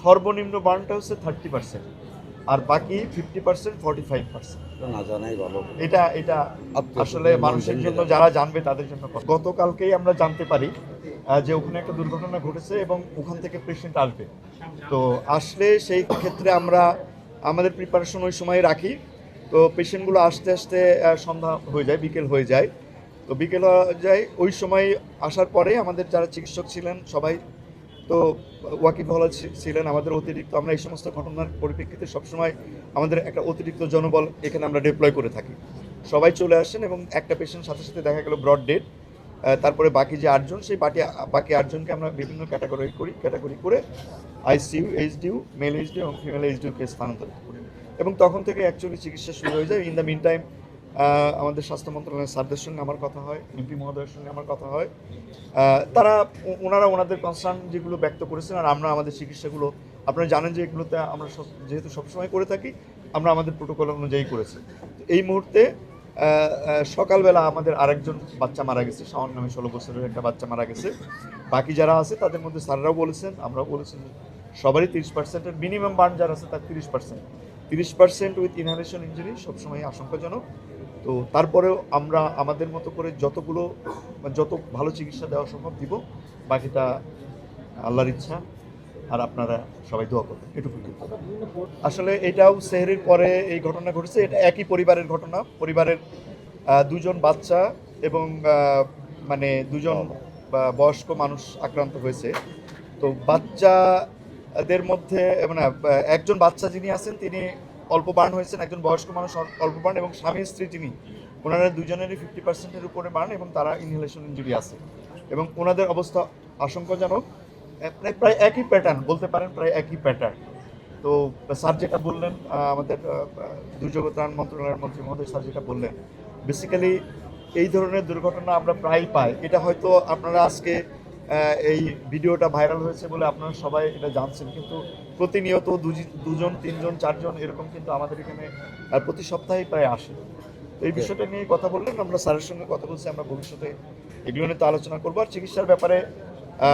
সর্বনিম্ন বার্নটা হচ্ছে 30%, আর বাকি 50% 45%। না জানাই ভালো। এটা এটা আসলে মানুষের জন্য, যারা জানবে তাদের জন্য। গতকালকেই আমরা জানতে পারি যে ওখানে একটা দুর্ঘটনা ঘটেছে এবং ওখান থেকে পেশেন্ট আসবে। তো আসলে সেই ক্ষেত্রে আমরা আমাদের প্রিপারেশন ওই সময় রাখি। তো পেশেন্টগুলো আসতে আসতে সন্ধ্যা হয়ে যায়, বিকেল হয়ে যায়। তো বিকেল হয়ে যায়, ওই সময় আসার পরে আমাদের যারা চিকিৎসক ছিলেন সবাই তো ওয়াকিবহাল ছিলেন। আমাদের অতিরিক্ত, আমরা এই সমস্ত ঘটনার পরিপ্রেক্ষিতে সবসময় আমাদের একটা অতিরিক্ত জনবল এখানে আমরা ডিপ্লয় করে থাকি। সবাই চলে আসেন এবং একটা পেশেন্ট সাথে সাথে দেখা গেল ব্রড ডেড। তারপরে বাকি যে 8 জন, সেই বাকি 8 জনকে আমরা বিভিন্ন ক্যাটাগরি করে আইসিইউ, এইচডিইউ, মেল এইচডিইউ এবং ফিমেল এইচডিইউকে স্থানান্তরিত করি। এবং তখন থেকে অ্যাকচুয়ালি চিকিৎসা শুরু হয়ে যায়। ইন দ্য মিন টাইম আমাদের স্বাস্থ্য মন্ত্রণালয়ের স্যারদের সঙ্গে আমার কথা হয়, এমপি মহোদয়ের সঙ্গে আমার কথা হয়। তারা ওনারা ওনাদের কনসার্ন যেগুলো ব্যক্ত করেছেন, আর আমরা আমাদের চিকিৎসাগুলো, আপনারা জানেন যে এগুলোতে আমরা যেহেতু সবসময় করে থাকি, আমরা আমাদের প্রোটোকল অনুযায়ী করেছি। এই মুহূর্তে সকালবেলা আমাদের আরেকজন বাচ্চা মারা গেছে, শাওন নামে 16 বছরের একটা বাচ্চা মারা গেছে। বাকি যারা আছে তাদের মধ্যে স্যাররাও বলেছেন, আমরাও বলেছি, সবারই 30%-এর মিনিমাম বার্ন যারা আছে তার 30% উইথ ইনহেলেশন ইঞ্জুরি সবসময় আশঙ্কাজনক। তো তারপরেও আমরা আমাদের মতো করে যত ভালো চিকিৎসা দেওয়া সম্ভব দিব। বাকিটা আল্লাহর ইচ্ছা, আর আপনারা সবাই দোয়া করবেন, এটুকু। আসলে এটাও সেহরির পরে এই ঘটনা ঘটেছে। এটা একই পরিবারের ঘটনা। পরিবারের 2 জন বাচ্চা এবং মানে 2 জন বয়স্ক মানুষ আক্রান্ত হয়েছে। তো বাচ্চাদের মধ্যে মানে একজন বাচ্চা যিনি আছেন তিনি অল্প বার্ন হয়েছেন, একজন বয়স্ক মানুষ অল্প বার্ন, এবং স্বামী স্ত্রী যিনি, ওনারা দুজনেরই 50%-এর উপরে বার্ন এবং তারা ইনহেলেশন ইনজুরি আছে এবং ওনাদের অবস্থা আশঙ্কাজনক। প্রায় একই প্যাটার্ন বলতে পারেন, প্রায় একই প্যাটার্ন। তো স্যার যেটা বললেন, আমাদের দুর্যোগ ত্রাণ মন্ত্রণালয়ের মন্ত্রী মহোদয় স্যার যেটা বললেন, বেসিক্যালি এই ধরনের দুর্ঘটনা আমরা প্রায় পাই। এটা হয়তো আপনারা আজকে এই ভিডিওটা ভাইরাল হয়েছে বলে আপনারা সবাই এটা জানছেন, কিন্তু প্রতিনিয়ত 2 জন 3 জন 4 জন এরকম কিন্তু আমাদের এখানে প্রতি সপ্তাহেই প্রায় আসে। তো এই বিষয়টা নিয়ে কথা বললেন, আমরা স্যারের সঙ্গে কথা বলছি, আমরা ভবিষ্যতে এগুলো নিয়ে তো আলোচনা করবো। আর চিকিৎসার ব্যাপারে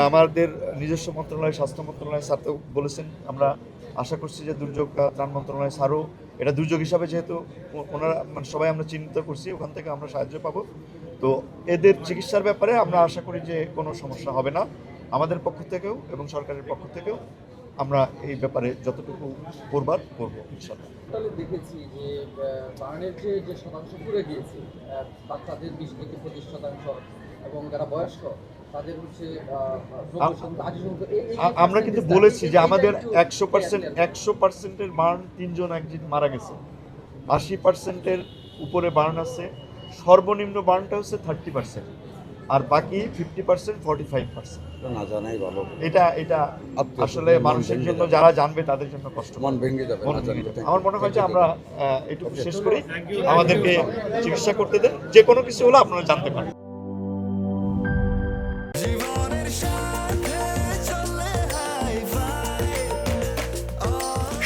আমাদের নিজস্ব মন্ত্রণালয়, স্বাস্থ্য মন্ত্রণালয় স্যার তো বলেছেন, আমরা আশা করছি যে দুর্যোগ ত্রাণ মন্ত্রণালয় স্যারও এটা দুর্যোগ হিসাবে, যেহেতু ওনারা মানে সবাই আমরা চিহ্নিত করছি, ওখান থেকে আমরা সাহায্য পাবো। তো এদের চিকিৎসার ব্যাপারে আমরা আশা করি যে কোনো সমস্যা হবে না। আমাদের পক্ষ থেকেও এবং সরকারের পক্ষ থেকেও আমরা এই ব্যাপারে যতটুকু করবার করবো ইনশাআল্লাহ। তাহলে দেখেছি যে বার্নের যে শতাংশ পুড়ে গিয়েছে, বাচ্চাদের 20 থেকে 25% এবং যারা বয়স্ক তাদের হচ্ছে আমরা কিন্তু বলেছি যে আমাদের 100%-এর বার্ন 3 জন একজন মারা গেছে, 80%-এর উপরে বার্ন আছে। সর্বনিম্ন বার্নটা হচ্ছে 30%, আর বাকি 50% 45%। না জানাই ভালো। এটা আসলে মানুষের জন্য, যারা জানবে তাদের জন্য কষ্ট, মন ভেঙে যাবে। আমার মনে হয় যে আমরা এটুকু শেষ করি, আমাদেরকে চিকিৎসা করতে দেন, যে কোনো কিছু হলে আপনারা জানতে পারেন।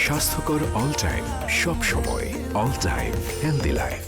স্বাস্থ্যকর অল টাইম, সব সময় অল টাইম হেলদি লাইফ।